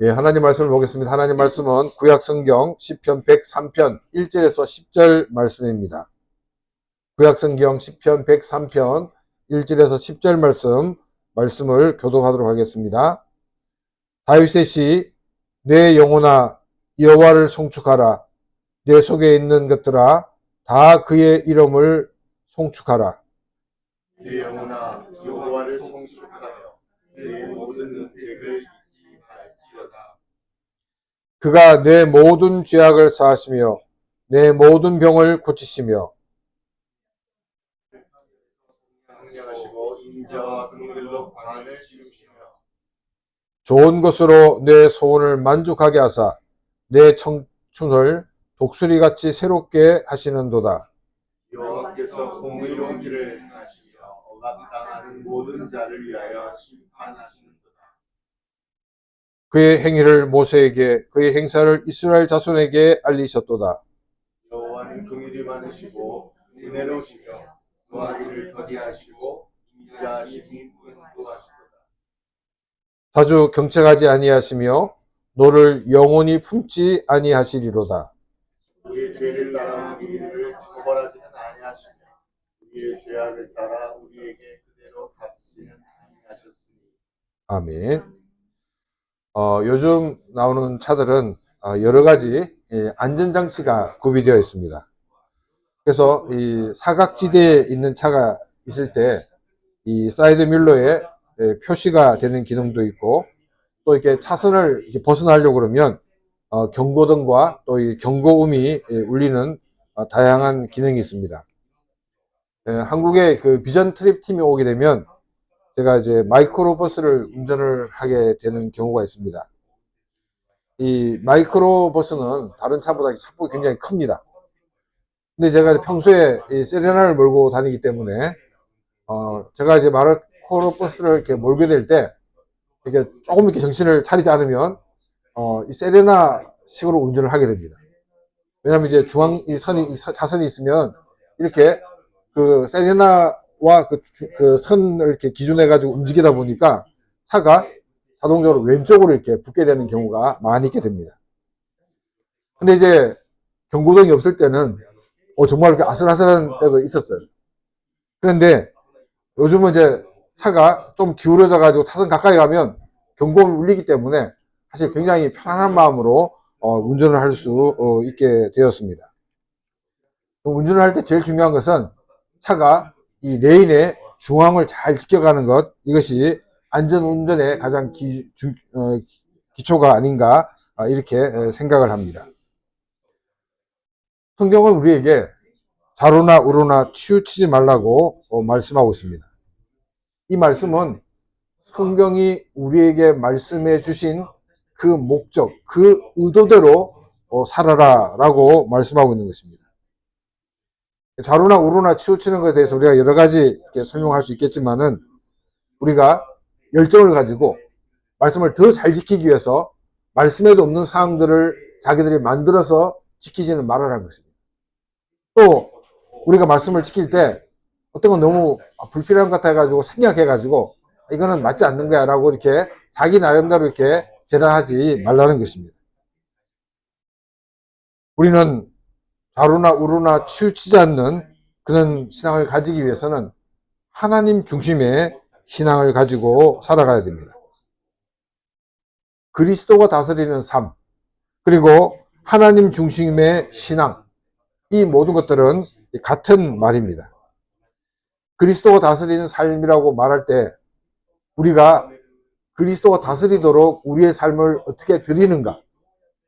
예, 하나님 말씀을 보겠습니다. 하나님 말씀은 구약성경 시편 103편 1절에서 10절 말씀입니다. 구약성경 시편 103편 1절에서 10절 말씀을 교독하도록 하겠습니다. 다윗의 시, 내 영혼아 여호와를 송축하라. 내 속에 있는 것들아 다 그의 이름을 송축하라. 내 영혼아 여호와를 송축하며 내 모든 은택을 잊지 말지어다. 그가 내 모든 죄악을 사하시며 내 모든 병을 고치시며 강력하시고 인자와 긍휼로 광야를 치우시며 좋은 것으로 내 소원을 만족하게 하사 내 청춘을 독수리같이 새롭게 하시는도다. 여호와께서 공의로운 일을 행하시며 억압당하는 모든 자를 위하여 심판하시는도다. 그의 행위를 모세에게 그의 행사를 이스라엘 자손에게 알리셨도다. 여호와는 긍휼이 많으시고 은혜로우시며 구하기를 더디하시고 인자하심이 풍부하시도다. 자주 경책하지 아니하시며 너를 영원히 품지 아니하시리로다. 우리의 죄를 따라 우리를 처벌하지는 아니하시며 우리의 죄악을 따라 우리에게 그대로 갚지는 아니하셨으니. 아멘. 요즘 나오는 차들은 여러 가지 안전장치가 구비되어 있습니다. 그래서 이 사각지대에 있는 차가 있을 때 이 사이드 밀러에 표시가 되는 기능도 있고, 또 이렇게 차선을 이렇게 벗어나려고 그러면 경고등과 또 이 경고음이 울리는 다양한 기능이 있습니다. 한국에 그 비전 트립 팀이 오게 되면 제가 이제 마이크로 버스를 운전을 하게 되는 경우가 있습니다. 이 마이크로 버스는 다른 차보다 차폭이 굉장히 큽니다. 근데 제가 평소에 이 세레나를 몰고 다니기 때문에 제가 이제 마이크로 버스를 이렇게 몰게 될 때 이게 조금 이렇게 정신을 차리지 않으면 이 세레나 식으로 운전을 하게 됩니다. 왜냐하면 이제 자선이 있으면 이렇게 그 세레나와 그 선을 이렇게 기준해 가지고 움직이다 보니까 차가 자동적으로 왼쪽으로 이렇게 붙게 되는 경우가 많이 있게 됩니다. 근데 이제 경고등이 없을 때는 정말 이렇게 아슬아슬한 때도 있었어요. 그런데 요즘은 이제 차가 좀 기울어져 가지고 차선 가까이 가면 경고음이 울리기 때문에 사실 굉장히 편안한 마음으로 운전을 할 수 있게 되었습니다. 운전을 할 때 제일 중요한 것은 차가 이 레인의 중앙을 잘 지켜가는 것, 이것이 안전운전의 가장 기초가 아닌가 이렇게 생각을 합니다. 성경은 우리에게 좌로나 우로나 치우치지 말라고 말씀하고 있습니다. 이 말씀은 성경이 우리에게 말씀해 주신 그 목적, 그 의도대로 살아라 라고 말씀하고 있는 것입니다. 좌로나 우로나 치우치는 것에 대해서 우리가 여러 가지 설명할 수 있겠지만은, 우리가 열정을 가지고 말씀을 더 잘 지키기 위해서 말씀에도 없는 사항들을 자기들이 만들어서 지키지는 말아라는 것입니다. 또 우리가 말씀을 지킬 때 어떤 건 너무 불필요한 것 같아가지고 생각해가지고 이거는 맞지 않는 거야 라고 이렇게 자기 나름대로 이렇게 제단하지 말라는 것입니다. 우리는 좌로나 우로나 치우치지 않는 그런 신앙을 가지기 위해서는 하나님 중심의 신앙을 가지고 살아가야 됩니다. 그리스도가 다스리는 삶, 그리고 하나님 중심의 신앙, 이 모든 것들은 같은 말입니다. 그리스도가 다스리는 삶이라고 말할 때 우리가 그리스도가 다스리도록 우리의 삶을 어떻게 드리는가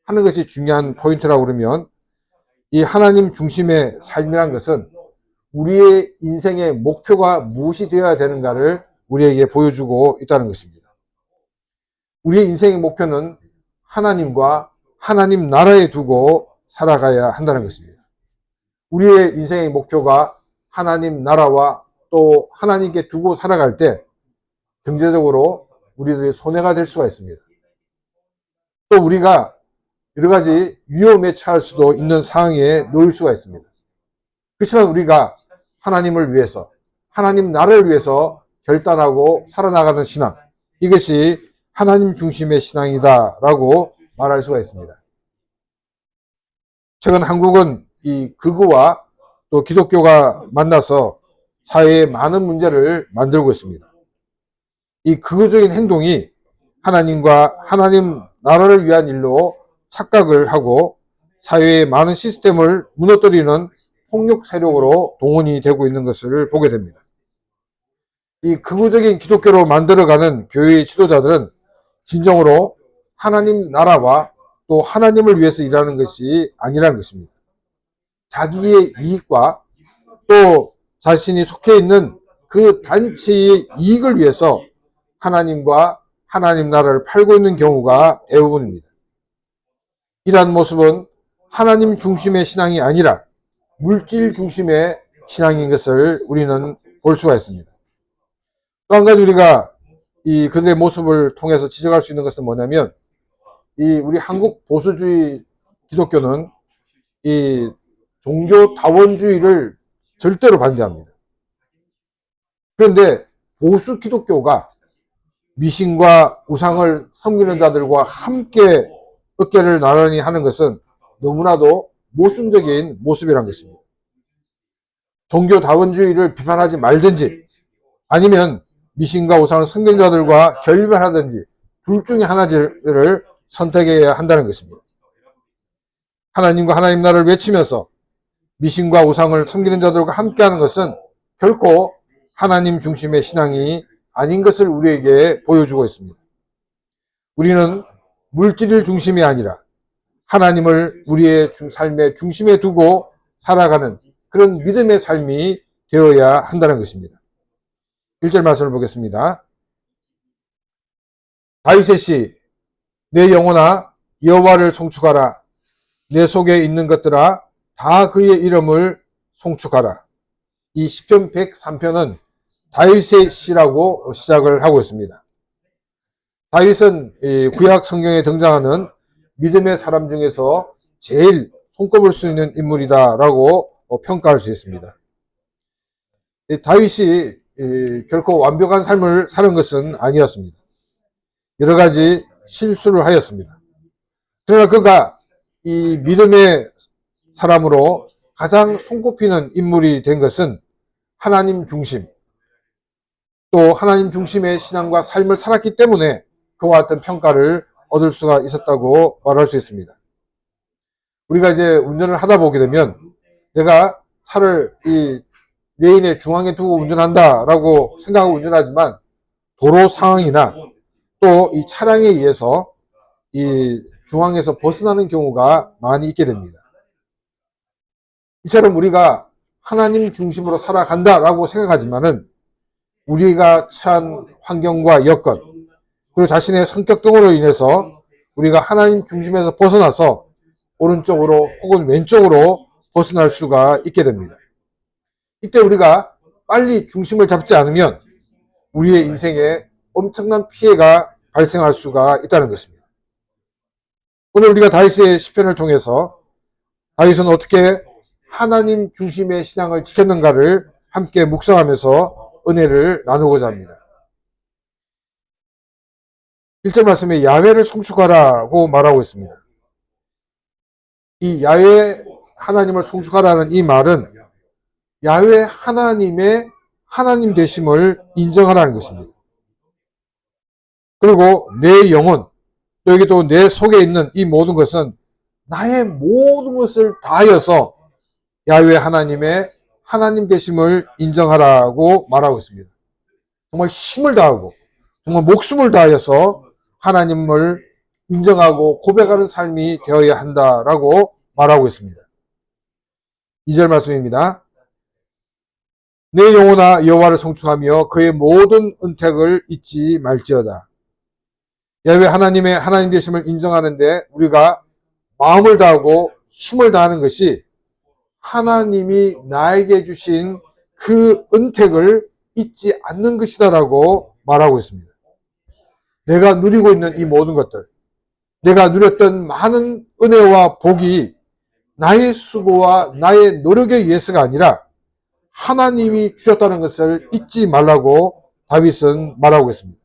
하는 것이 중요한 포인트라고 그러면, 이 하나님 중심의 삶이란 것은 우리의 인생의 목표가 무엇이 되어야 되는가를 우리에게 보여주고 있다는 것입니다. 우리의 인생의 목표는 하나님과 하나님 나라에 두고 살아가야 한다는 것입니다. 우리의 인생의 목표가 하나님 나라와 또 하나님께 두고 살아갈 때 경제적으로 우리들이 손해가 될 수가 있습니다. 또 우리가 여러 가지 위험에 처할 수도 있는 상황에 놓일 수가 있습니다. 그렇지만 우리가 하나님을 위해서, 하나님 나라를 위해서 결단하고 살아나가는 신앙, 이것이 하나님 중심의 신앙이다라고 말할 수가 있습니다. 최근 한국은 이 극우와 또 기독교가 만나서 사회에 많은 문제를 만들고 있습니다. 이 극우적인 행동이 하나님과 하나님 나라를 위한 일로 착각을 하고 사회의 많은 시스템을 무너뜨리는 폭력 세력으로 동원이 되고 있는 것을 보게 됩니다. 이 극우적인 기독교로 만들어가는 교회의 지도자들은 진정으로 하나님 나라와 또 하나님을 위해서 일하는 것이 아니라는 것입니다. 자기의 이익과 또 자신이 속해 있는 그 단체의 이익을 위해서 하나님과 하나님 나라를 팔고 있는 경우가 대부분입니다. 이러한 모습은 하나님 중심의 신앙이 아니라 물질 중심의 신앙인 것을 우리는 볼 수가 있습니다. 또 한 가지 우리가 이 그들의 모습을 통해서 지적할 수 있는 것은 뭐냐면, 이 우리 한국 보수주의 기독교는 이 종교 다원주의를 절대로 반대합니다. 그런데 보수 기독교가 미신과 우상을 섬기는 자들과 함께 어깨를 나란히 하는 것은 너무나도 모순적인 모습이란 것입니다. 종교 다원주의를 비판하지 말든지 아니면 미신과 우상을 섬기는 자들과 결별하든지 둘 중에 하나를 선택해야 한다는 것입니다. 하나님과 하나님 나라를 외치면서 미신과 우상을 섬기는 자들과 함께하는 것은 결코 하나님 중심의 신앙이 아닌 것을 우리에게 보여주고 있습니다. 우리는 물질 중심이 아니라 하나님을 우리의 삶의 중심에 두고 살아가는 그런 믿음의 삶이 되어야 한다는 것입니다. 1절 말씀을 보겠습니다. 다윗의 시, 내 영혼아 여호와를 송축하라. 내 속에 있는 것들아 다 그의 이름을 송축하라. 이 시편 103편은 다윗의 시라고 시작을 하고 있습니다. 다윗은 구약 성경에 등장하는 믿음의 사람 중에서 제일 손꼽을 수 있는 인물이다라고 평가할 수 있습니다. 다윗이 결코 완벽한 삶을 사는 것은 아니었습니다. 여러 가지 실수를 하였습니다. 그러나 그가 이 믿음의 사람으로 가장 손꼽히는 인물이 된 것은 하나님 중심, 또 하나님 중심의 신앙과 삶을 살았기 때문에 그와 같은 평가를 얻을 수가 있었다고 말할 수 있습니다. 우리가 이제 운전을 하다 보게 되면 내가 차를 이 레인의 중앙에 두고 운전한다라고 생각하고 운전하지만 도로 상황이나 또 이 차량에 의해서 이 중앙에서 벗어나는 경우가 많이 있게 됩니다. 이처럼 우리가 하나님 중심으로 살아간다라고 생각하지만은 우리가 처한 환경과 여건 그리고 자신의 성격 등으로 인해서 우리가 하나님 중심에서 벗어나서 오른쪽으로 혹은 왼쪽으로 벗어날 수가 있게 됩니다. 이때 우리가 빨리 중심을 잡지 않으면 우리의 인생에 엄청난 피해가 발생할 수가 있다는 것입니다. 오늘 우리가 다윗의 시편을 통해서 다윗은 어떻게 하나님 중심의 신앙을 지켰는가를 함께 묵상하면서 은혜를 나누고자 합니다. 1절 말씀에 야훼를 송축하라고 말하고 있습니다. 이 야훼 하나님을 송축하라는 이 말은 야훼 하나님의 하나님 되심을 인정하라는 것입니다. 그리고 내 영혼, 또 여기 또 내 속에 있는 이 모든 것은 나의 모든 것을 다하여서 야훼 하나님의 하나님 되심을 인정하라고 말하고 있습니다. 정말 힘을 다하고 정말 목숨을 다하여서 하나님을 인정하고 고백하는 삶이 되어야 한다라고 말하고 있습니다. 2절 말씀입니다. 내 영혼아 여호와를 송축하며 그의 모든 은택을 잊지 말지어다. 야훼 하나님의 하나님 되심을 인정하는데 우리가 마음을 다하고 힘을 다하는 것이 하나님이 나에게 주신 그 은택을 잊지 않는 것이다라고 말하고 있습니다. 내가 누리고 있는 이 모든 것들, 내가 누렸던 많은 은혜와 복이 나의 수고와 나의 노력에 의해서가 아니라 하나님이 주셨다는 것을 잊지 말라고 다윗은 말하고 있습니다.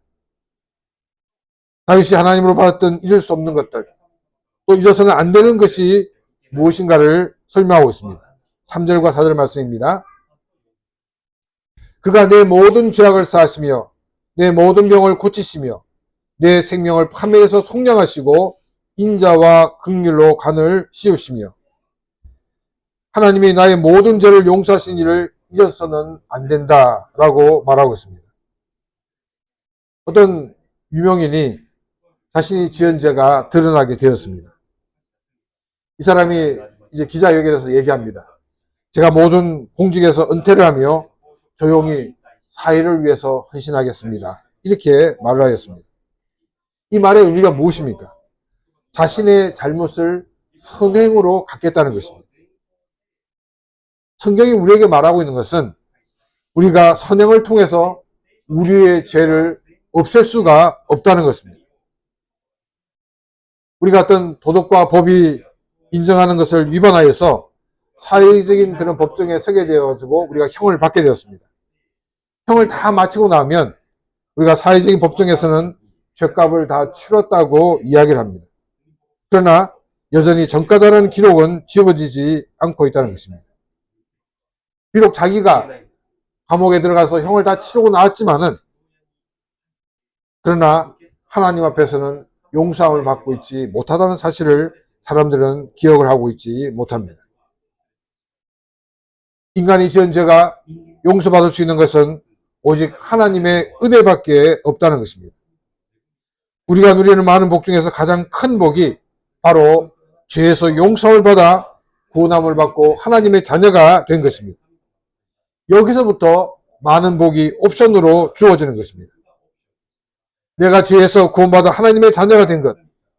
다윗이 하나님으로 받았던 잊을 수 없는 것들, 또 잊어서는 안 되는 것이 무엇인가를 설명하고 있습니다. 3절과 4절 말씀입니다. 그가 내 모든 죄악을 사하시며 내 모든 병을 고치시며 내 생명을 파멸해서 속량하시고 인자와 긍휼로 간을 씌우시며 하나님이 나의 모든 죄를 용서하신 일을 잊어서는 안 된다라고 말하고 있습니다. 어떤 유명인이 자신이 지은 죄가 드러나게 되었습니다. 이 사람이 이제 기자회견에서 얘기합니다. 제가 모든 공직에서 은퇴를 하며 조용히 사회를 위해서 헌신하겠습니다. 이렇게 말을 하였습니다. 이 말의 의미가 무엇입니까? 자신의 잘못을 선행으로 갚겠다는 것입니다. 성경이 우리에게 말하고 있는 것은 우리가 선행을 통해서 우리의 죄를 없앨 수가 없다는 것입니다. 우리가 어떤 도덕과 법이 인정하는 것을 위반하여서 사회적인 그런 법정에 서게 되어가지고 우리가 형을 받게 되었습니다. 형을 다 마치고 나면 우리가 사회적인 법정에서는 죄값을 다 치렀다고 이야기를 합니다. 그러나 여전히 전과자라는 기록은 지워지지 않고 있다는 것입니다. 비록 자기가 감옥에 들어가서 형을 다 치르고 나왔지만은 그러나 하나님 앞에서는 용서함을 받고 있지 못하다는 사실을 사람들은 기억을 하고 있지 못합니다. 인간이 지은 죄가 용서받을 수 있는 것은 오직 하나님의 은혜밖에 없다는 것입니다. 우리가 누리는 많은 복 중에서 가장 큰 복이 바로 죄에서 용서를 받아 구원함을 받고 하나님의 자녀가 된 것입니다. 여기서부터 많은 복이 옵션으로 주어지는 것입니다. 내가 죄에서 구원받아 하나님의 자녀가 된 것,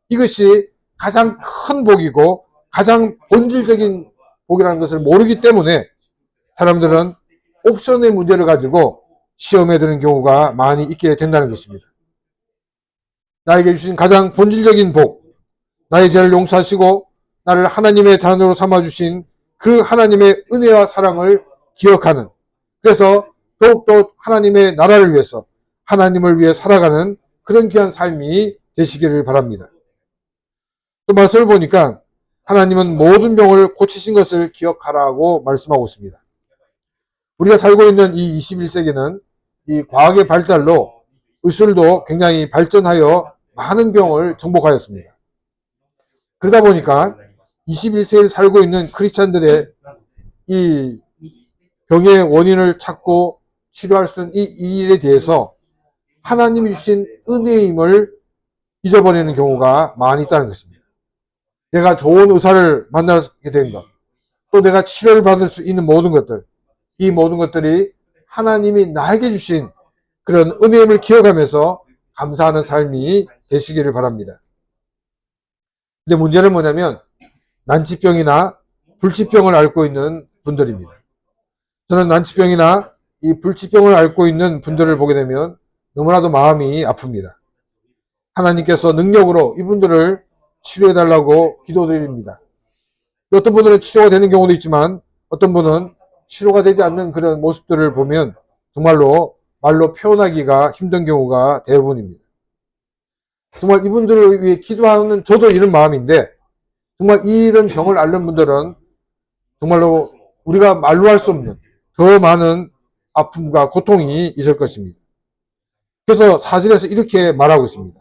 이것이 가장 큰 복이고 가장 본질적인 복이라는 것을 모르기 때문에 사람들은 옵션의 문제를 가지고 시험에 드는 경우가 많이 있게 된다는 것입니다. 나에게 주신 가장 본질적인 복, 나의 죄를 용서하시고 나를 하나님의 자녀로 삼아주신 그 하나님의 은혜와 사랑을 기억하는, 그래서 더욱더 하나님의 나라를 위해서 하나님을 위해 살아가는 그런 귀한 삶이 되시기를 바랍니다. 또 말씀을 보니까 하나님은 모든 병을 고치신 것을 기억하라고 말씀하고 있습니다. 우리가 살고 있는 이 21세기는 이 과학의 발달로 의술도 굉장히 발전하여 많은 병을 정복하였습니다. 그러다 보니까 21세기에 살고 있는 크리스찬들의 이 병의 원인을 찾고 치료할 수 있는 이 일에 대해서 하나님이 주신 은혜임을 잊어버리는 경우가 많이 있다는 것입니다. 내가 좋은 의사를 만나게 된 것, 또 내가 치료를 받을 수 있는 모든 것들, 이 모든 것들이 하나님이 나에게 주신 그런 은혜임을 기억하면서 감사하는 삶이 되시기를 바랍니다. 근데 문제는 뭐냐면 난치병이나 불치병을 앓고 있는 분들입니다. 저는 난치병이나 이 불치병을 앓고 있는 분들을 보게 되면 너무나도 마음이 아픕니다. 하나님께서 능력으로 이분들을 치료해달라고 기도드립니다. 어떤 분들은 치료가 되는 경우도 있지만 어떤 분은 치료가 되지 않는 그런 모습들을 보면 정말로 말로 표현하기가 힘든 경우가 대부분입니다. 정말 이분들을 위해 기도하는 저도 이런 마음인데 정말 이런 병을 앓는 분들은 정말로 우리가 말로 할 수 없는 더 많은 아픔과 고통이 있을 것입니다. 그래서 사절에서 이렇게 말하고 있습니다.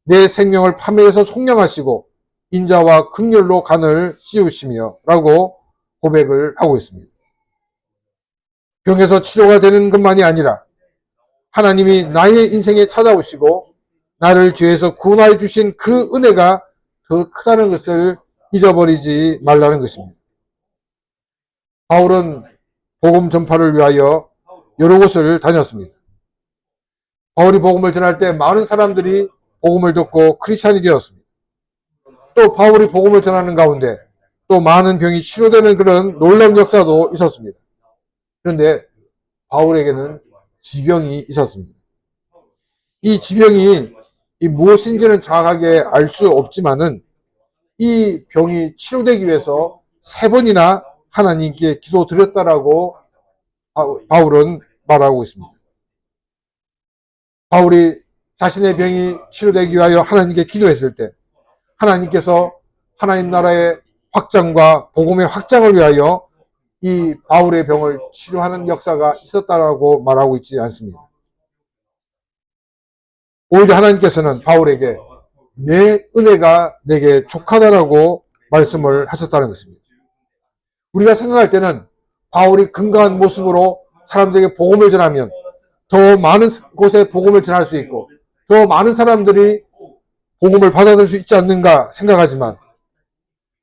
내 생명을 파멸해서 속량하시고 인자와 긍휼로 간을 씌우시며 라고 고백을 하고 있습니다. 병에서 치료가 되는 것만이 아니라 하나님이 나의 인생에 찾아오시고 나를 죄에서 구원하여 주신 그 은혜가 더 크다는 것을 잊어버리지 말라는 것입니다. 바울은 복음 전파를 위하여 여러 곳을 다녔습니다. 바울이 복음을 전할 때 많은 사람들이 복음을 듣고 크리스찬이 되었습니다. 또 바울이 복음을 전하는 가운데 또 많은 병이 치료되는 그런 놀라운 역사도 있었습니다. 그런데 바울에게는 지병이 있었습니다. 이 지병이 무엇인지는 정확하게 알 수 없지만은 이 병이 치료되기 위해서 3번이나 하나님께 기도드렸다라고 바울은 말하고 있습니다. 바울이 자신의 병이 치료되기 위하여 하나님께 기도했을 때 하나님께서 하나님 나라의 확장과 복음의 확장을 위하여 이 바울의 병을 치료하는 역사가 있었다라고 말하고 있지 않습니다. 오히려 하나님께서는 바울에게 내 은혜가 내게 족하다라고 말씀을 하셨다는 것입니다. 우리가 생각할 때는 바울이 건강한 모습으로 사람들에게 복음을 전하면 더 많은 곳에 복음을 전할 수 있고 더 많은 사람들이 복음을 받아들일 수 있지 않는가 생각하지만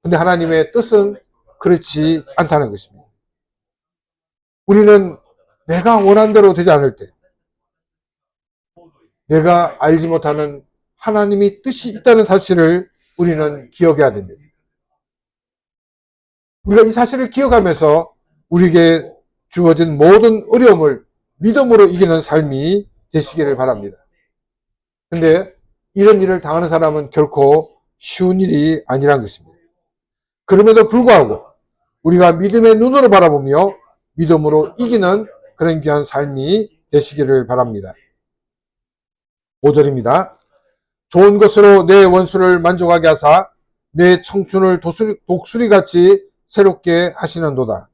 근데 하나님의 뜻은 그렇지 않다는 것입니다. 우리는 내가 원한 대로 되지 않을 때 내가 알지 못하는 하나님의 뜻이 있다는 사실을 우리는 기억해야 됩니다. 우리가 이 사실을 기억하면서 우리에게 주어진 모든 어려움을 믿음으로 이기는 삶이 되시기를 바랍니다. 근데 이런 일을 당하는 사람은 결코 쉬운 일이 아니란 것입니다. 그럼에도 불구하고 우리가 믿음의 눈으로 바라보며 믿음으로 이기는 그런 귀한 삶이 되시기를 바랍니다. 5절입니다. 좋은 것으로 내 원수를 만족하게 하사 내 청춘을 독수리같이 새롭게 하시는도다.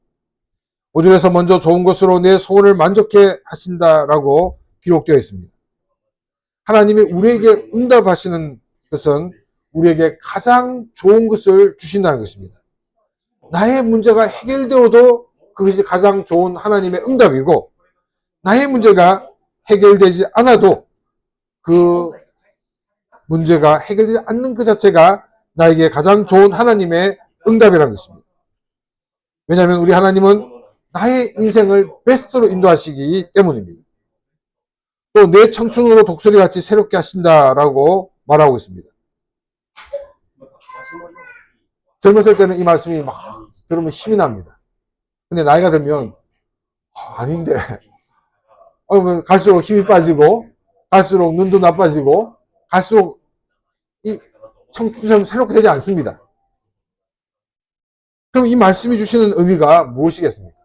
5절에서 먼저 좋은 것으로 내 소원을 만족해 하신다라고 기록되어 있습니다. 하나님이 우리에게 응답하시는 것은 우리에게 가장 좋은 것을 주신다는 것입니다. 나의 문제가 해결되어도 그것이 가장 좋은 하나님의 응답이고 나의 문제가 해결되지 않아도 그 문제가 해결되지 않는 그 자체가 나에게 가장 좋은 하나님의 응답이라는 것입니다. 왜냐하면 우리 하나님은 나의 인생을 베스트로 인도하시기 때문입니다. 또 내 청춘으로 독수리같이 새롭게 하신다라고 말하고 있습니다. 젊었을 때는 이 말씀이 막 들으면 힘이 납니다. 근데 나이가 들면 아닌데 갈수록 힘이 빠지고 갈수록 눈도 나빠지고 갈수록 이 청춘처럼 새롭게 되지 않습니다. 그럼 이 말씀이 주시는 의미가 무엇이겠습니까?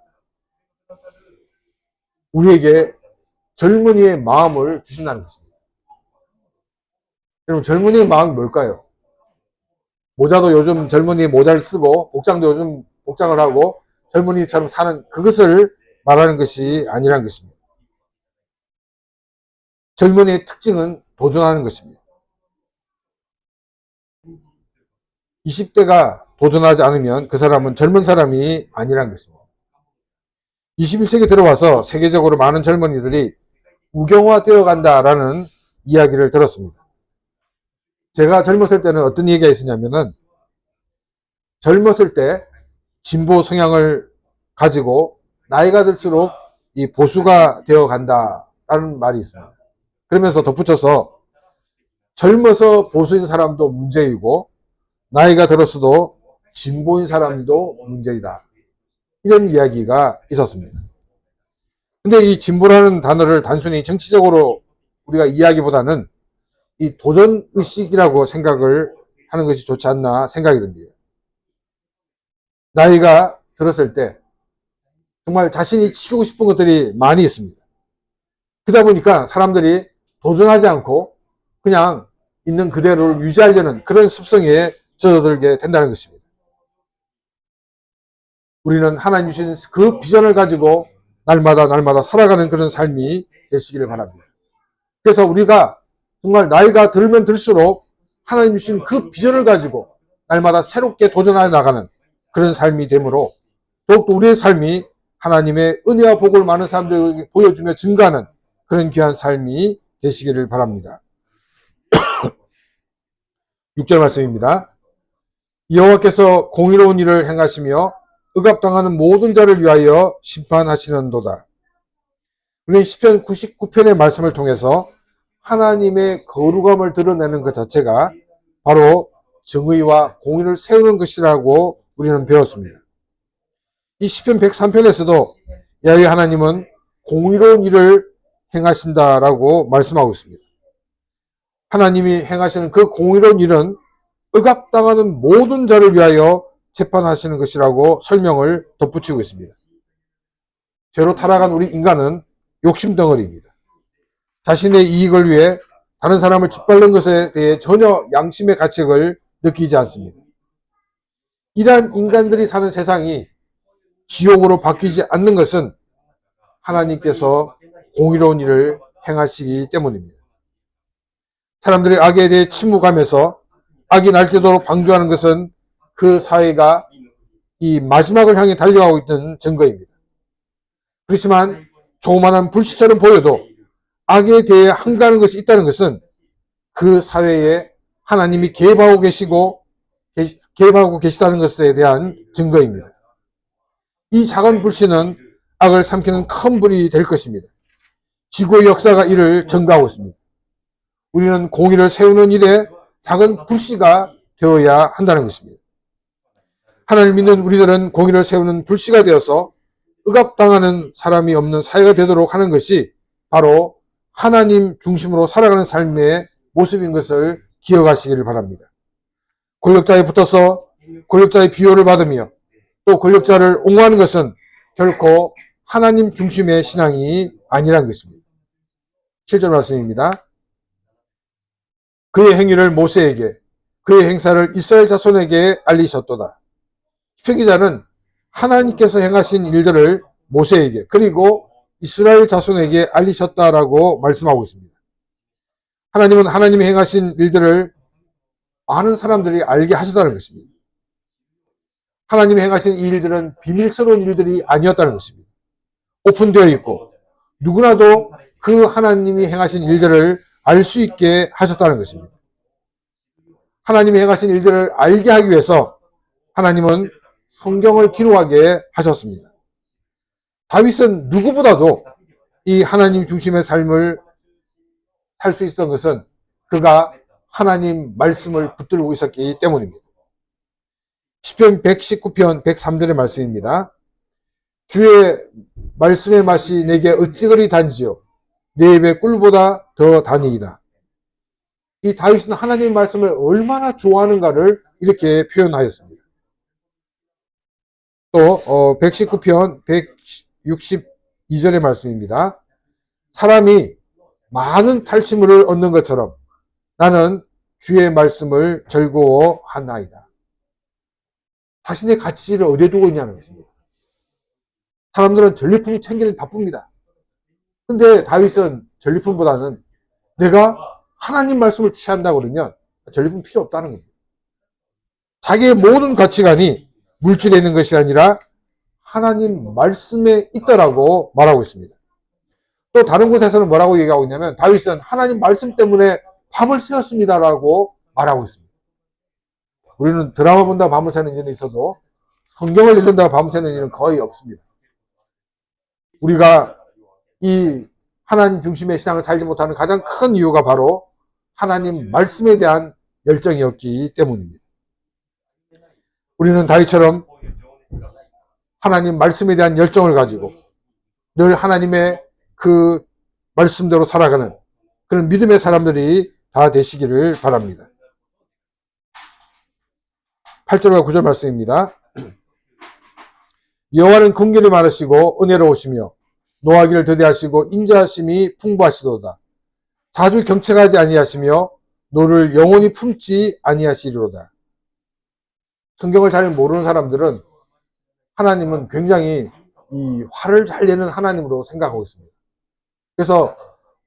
우리에게 젊은이의 마음을 주신다는 것입니다. 여러분 젊은이의 마음이 뭘까요? 모자도 요즘 젊은이 모자를 쓰고 복장도 요즘 복장을 하고 젊은이처럼 사는 그것을 말하는 것이 아니라는 것입니다. 젊은이의 특징은 도전하는 것입니다. 20대가 도전하지 않으면 그 사람은 젊은 사람이 아니라는 것입니다. 21세기 들어와서 세계적으로 많은 젊은이들이 우경화되어 간다라는 이야기를 들었습니다. 제가 젊었을 때는 어떤 얘기가 있었냐면은 젊었을 때 진보 성향을 가지고 나이가 들수록 이 보수가 되어 간다라는 말이 있습니다. 그러면서 덧붙여서 젊어서 보수인 사람도 문제이고 나이가 들었어도 진보인 사람도 문제이다. 이런 이야기가 있었습니다. 근데 이 진보라는 단어를 단순히 정치적으로 우리가 이야기보다는 이 도전의식이라고 생각을 하는 것이 좋지 않나 생각이 듭니다. 나이가 들었을 때 정말 자신이 지키고 싶은 것들이 많이 있습니다. 그러다 보니까 사람들이 도전하지 않고 그냥 있는 그대로를 유지하려는 그런 습성에 젖어들게 된다는 것입니다. 우리는 하나님 주신 그 비전을 가지고 날마다 살아가는 그런 삶이 되시기를 바랍니다. 그래서 우리가 정말 나이가 들면 들수록 하나님 주신 그 비전을 가지고 날마다 새롭게 도전해 나가는 그런 삶이 되므로 더욱더 우리의 삶이 하나님의 은혜와 복을 많은 사람들에게 보여주며 증가하는 그런 귀한 삶이 되시기를 바랍니다. 6절 말씀입니다. 여호와께서 공의로운 일을 행하시며 억압당하는 모든 자를 위하여 심판하시는도다. 우리는 시편 99편의 말씀을 통해서 하나님의 거룩함을 드러내는 것 자체가 바로 정의와 공의를 세우는 것이라고 우리는 배웠습니다. 이 시편 103편에서도 야훼 하나님은 공의로운 일을 행하신다라고 말씀하고 있습니다. 하나님이 행하시는 그 공의로운 일은 억압당하는 모든 자를 위하여 재판하시는 것이라고 설명을 덧붙이고 있습니다. 죄로 타락한 우리 인간은 욕심덩어리입니다. 자신의 이익을 위해 다른 사람을 짓밟는 것에 대해 전혀 양심의 가책을 느끼지 않습니다. 이러한 인간들이 사는 세상이 지옥으로 바뀌지 않는 것은 하나님께서 공의로운 일을 행하시기 때문입니다. 사람들이 악에 대해 침묵하면서 악이 날뛰도록 방조하는 것은 그 사회가 이 마지막을 향해 달려가고 있는 증거입니다. 그렇지만 조그만한 불씨처럼 보여도 악에 대해 항거하는 것이 있다는 것은 그 사회에 하나님이 개입하고 계시다는 것에 대한 증거입니다. 이 작은 불씨는 악을 삼키는 큰 불이 될 것입니다. 지구의 역사가 이를 증거하고 있습니다. 우리는 공의를 세우는 일에 작은 불씨가 되어야 한다는 것입니다. 하나님을 믿는 우리들은 공의를 세우는 불씨가 되어서 억압당하는 사람이 없는 사회가 되도록 하는 것이 바로 하나님 중심으로 살아가는 삶의 모습인 것을 기억하시기를 바랍니다. 권력자에 붙어서 권력자의 비호를 받으며 또 권력자를 옹호하는 것은 결코 하나님 중심의 신앙이 아니라는 것입니다. 7절 말씀입니다. 그의 행위를 모세에게, 그의 행사를 이스라엘 자손에게 알리셨도다. 표기자는 하나님께서 행하신 일들을 모세에게 그리고 이스라엘 자손에게 알리셨다라고 말씀하고 있습니다. 하나님은 하나님이 행하신 일들을 많은 사람들이 알게 하셨다는 것입니다. 하나님이 행하신 이 일들은 비밀스러운 일들이 아니었다는 것입니다. 오픈되어 있고 누구나도 그 하나님이 행하신 일들을 알 수 있게 하셨다는 것입니다. 하나님이 행하신 일들을 알게 하기 위해서 하나님은 성경을 기록하게 하셨습니다. 다윗은 누구보다도 이 하나님 중심의 삶을 살 수 있었던 것은 그가 하나님 말씀을 붙들고 있었기 때문입니다. 시편 119편 103절의 말씀입니다. 주의 말씀의 맛이 내게 어찌 그리 단지요 내 입의 꿀보다 더 단이이다. 이 다윗은 하나님의 말씀을 얼마나 좋아하는가를 이렇게 표현하였습니다. 또 119편 162절의 말씀입니다. 사람이 많은 탈취물을 얻는 것처럼 나는 주의 말씀을 즐거워하나이다. 자신의 가치를 어디에 두고 있냐는 것입니다. 사람들은 전리품 챙기는 바쁩니다. 근데 다윗은 전리품보다는 내가 하나님 말씀을 취한다고 그러면 전리품 필요 없다는 겁니다. 자기의 모든 가치관이 물질에 있는 것이 아니라 하나님 말씀에 있다라고 말하고 있습니다. 또 다른 곳에서는 뭐라고 얘기하고 있냐면 다윗은 하나님 말씀 때문에 밤을 새웠습니다라고 말하고 있습니다. 우리는 드라마 본다고 밤을 새는 일은 있어도 성경을 읽는다고 밤을 새는 일은 거의 없습니다. 우리가 이 하나님 중심의 신앙을 살지 못하는 가장 큰 이유가 바로 하나님 말씀에 대한 열정이었기 때문입니다. 우리는 다윗처럼 하나님 말씀에 대한 열정을 가지고 늘 하나님의 그 말씀대로 살아가는 그런 믿음의 사람들이 다 되시기를 바랍니다. 8절과 9절 말씀입니다. 여호와는 긍휼이 많으시고 은혜로우시며 노하기를 더디하시고 인자하심이 풍부하시도다. 자주 경책하지 아니하시며 노를 영원히 품지 아니하시리로다. 성경을 잘 모르는 사람들은 하나님은 굉장히 이 화를 잘 내는 하나님으로 생각하고 있습니다. 그래서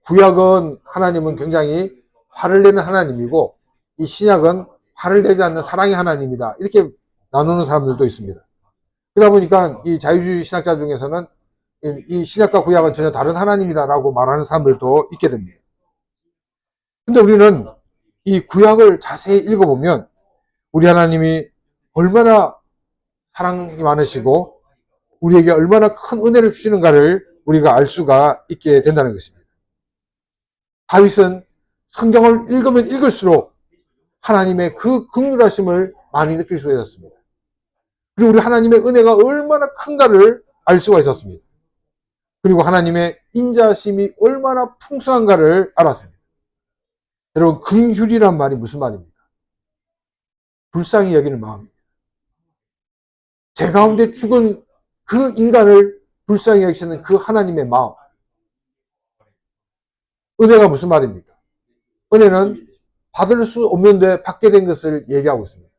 구약은 하나님은 굉장히 화를 내는 하나님이고 이 신약은 화를 내지 않는 사랑의 하나님이다. 이렇게 나누는 사람들도 있습니다. 그러다 보니까 이 자유주의 신학자 중에서는 이 신약과 구약은 전혀 다른 하나님이다라고 말하는 사람들도 있게 됩니다. 근데 우리는 이 구약을 자세히 읽어보면 우리 하나님이 얼마나 사랑이 많으시고 우리에게 얼마나 큰 은혜를 주시는가를 우리가 알 수가 있게 된다는 것입니다. 다윗은 성경을 읽으면 읽을수록 하나님의 그 긍휼하심을 많이 느낄 수가 있었습니다. 그리고 우리 하나님의 은혜가 얼마나 큰가를 알 수가 있었습니다. 그리고 하나님의 인자심이 얼마나 풍성한가를 알았습니다. 여러분, 긍휼이란 말이 무슨 말입니까? 불쌍히 여기는 마음입니다. 제 가운데 죽은 그 인간을 불쌍히 여기시는 그 하나님의 마음. 은혜가 무슨 말입니까? 은혜는 받을 수 없는데 받게 된 것을 얘기하고 있습니다.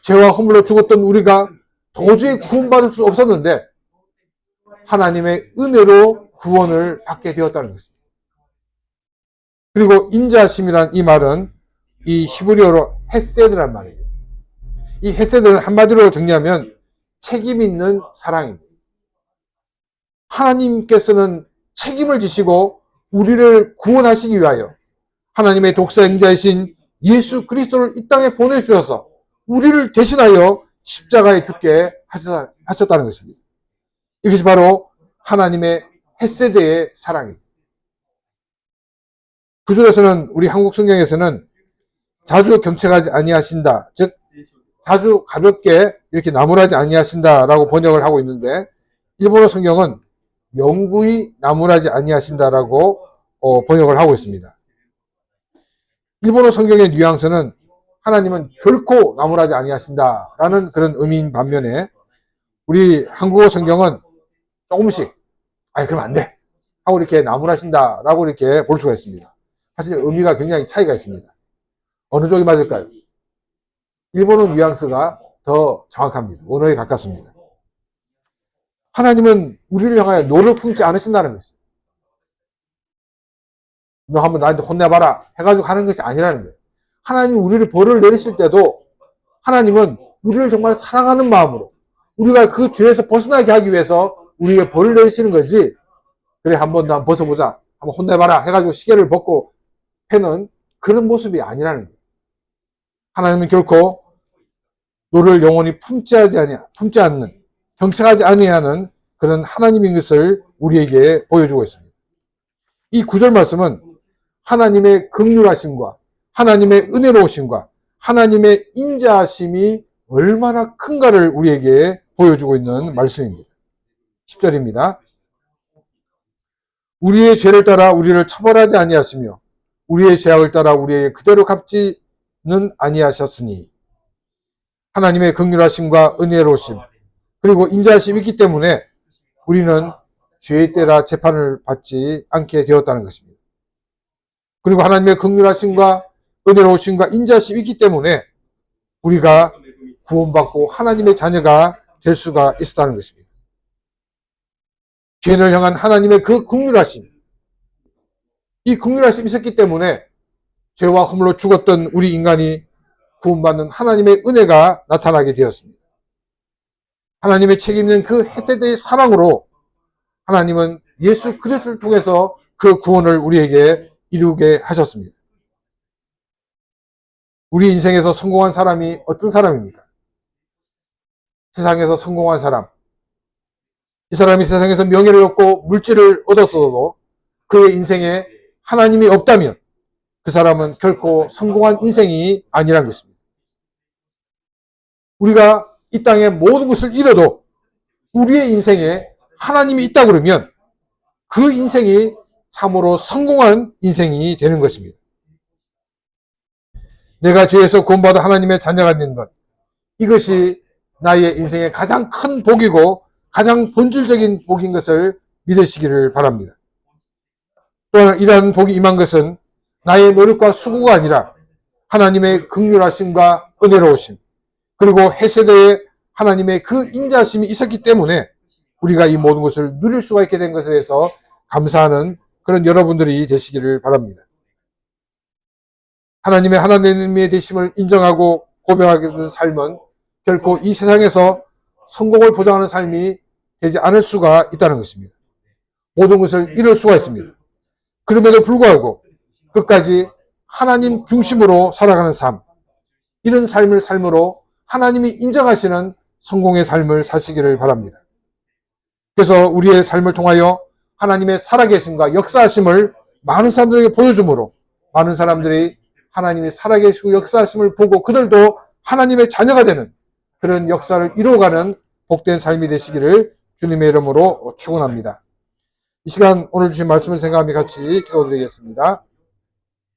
죄와 허물로 죽었던 우리가 도저히 구원받을 수 없었는데 하나님의 은혜로 구원을 받게 되었다는 것입니다. 그리고 인자하심이란 이 말은 이 히브리어로 헤세드란 말입니다. 이 헤세드는 한마디로 정리하면 책임 있는 사랑입니다. 하나님께서는 책임을 지시고 우리를 구원하시기 위하여 하나님의 독사행자이신 예수 그리스도를 이 땅에 보내주셔서 우리를 대신하여 십자가에 죽게 하셨다는 것입니다. 이것이 바로 하나님의 헤세드의 사랑입니다. 구절에서는 우리 한국 성경에서는 자주 겸책하지 아니하신다, 즉 자주 가볍게 이렇게 나무라지 아니하신다라고 번역을 하고 있는데 일본어 성경은 영구히 나무라지 아니하신다라고 번역을 하고 있습니다. 일본어 성경의 뉘앙스는 하나님은 결코 나무라지 아니하신다라는 그런 의미인 반면에 우리 한국어 성경은 조금씩 그러면 안 돼 하고 이렇게 나무라신다라고 이렇게 볼 수가 있습니다. 사실 의미가 굉장히 차이가 있습니다. 어느 쪽이 맞을까요? 일본어 뉘앙스가 더 정확합니다. 원어에 가깝습니다. 하나님은 우리를 향하여 노를 품지 않으신다는 것이죠. 너 한번 나한테 혼내봐라 해가지고 하는 것이 아니라는 거예요. 하나님이 우리를 벌을 내리실 때도 하나님은 우리를 정말 사랑하는 마음으로 우리가 그 죄에서 벗어나게 하기 위해서 우리에게 벌을 내리시는 거지, 그래 한번 더 벗어보자, 한번 혼내봐라 해가지고 시계를 벗고 패는 그런 모습이 아니라는 거예요. 하나님은 결코 너를 영원히 품지 않는, 경책하지 아니하는 그런 하나님인 것을 우리에게 보여주고 있습니다. 이 구절 말씀은 하나님의 긍휼하심과 하나님의 은혜로우심과 하나님의 인자하심이 얼마나 큰가를 우리에게 보여주고 있는 말씀입니다. 10절입니다. 우리의 죄를 따라 우리를 처벌하지 아니하시며 우리의 죄악을 따라 우리에게 그대로 갚지는 아니하셨으니 하나님의 긍휼하심과 은혜로우심 그리고 인자하심이 있기 때문에 우리는 죄의 때라 재판을 받지 않게 되었다는 것입니다. 그리고 하나님의 긍휼하심과 은혜로우심과 인자하심이 있기 때문에 우리가 구원받고 하나님의 자녀가 될 수가 있었다는 것입니다. 죄인을 향한 하나님의 그 긍휼하심, 이 긍휼하심이 있었기 때문에 죄와 허물로 죽었던 우리 인간이 구원받는 하나님의 은혜가 나타나게 되었습니다. 하나님의 책임있는 그 헤세드의 사랑으로 하나님은 예수 그리스도를 통해서 그 구원을 우리에게 이루게 하셨습니다. 우리 인생에서 성공한 사람이 어떤 사람입니까? 세상에서 성공한 사람. 이 사람이 세상에서 명예를 얻고 물질을 얻었어도 그의 인생에 하나님이 없다면 그 사람은 결코 성공한 인생이 아니란 것입니다. 우리가 이 땅에 모든 것을 잃어도 우리의 인생에 하나님이 있다 그러면 그 인생이 참으로 성공한 인생이 되는 것입니다. 내가 죄에서 구원받아 하나님의 자녀가 된 것, 이것이 나의 인생의 가장 큰 복이고 가장 본질적인 복인 것을 믿으시기를 바랍니다. 또한 이러한 복이 임한 것은 나의 노력과 수고가 아니라 하나님의 긍휼하심과 은혜로우심 그리고 헤세드의 하나님의 그 인자심이 있었기 때문에 우리가 이 모든 것을 누릴 수가 있게 된 것에 대해서 감사하는 그런 여러분들이 되시기를 바랍니다. 하나님의 되심을 인정하고 고백하게 되는 삶은 결코 이 세상에서 성공을 보장하는 삶이 되지 않을 수가 있다는 것입니다. 모든 것을 잃을 수가 있습니다. 그럼에도 불구하고 끝까지 하나님 중심으로 살아가는 삶, 이런 삶을 삶으로 하나님이 인정하시는 성공의 삶을 사시기를 바랍니다. 그래서 우리의 삶을 통하여 하나님의 살아계심과 역사하심을 많은 사람들에게 보여주므로 많은 사람들이 하나님이 살아계시고 역사하심을 보고 그들도 하나님의 자녀가 되는 그런 역사를 이루어가는 복된 삶이 되시기를 주님의 이름으로 축원합니다. 이 시간 오늘 주신 말씀을 생각하며 같이 기도드리겠습니다.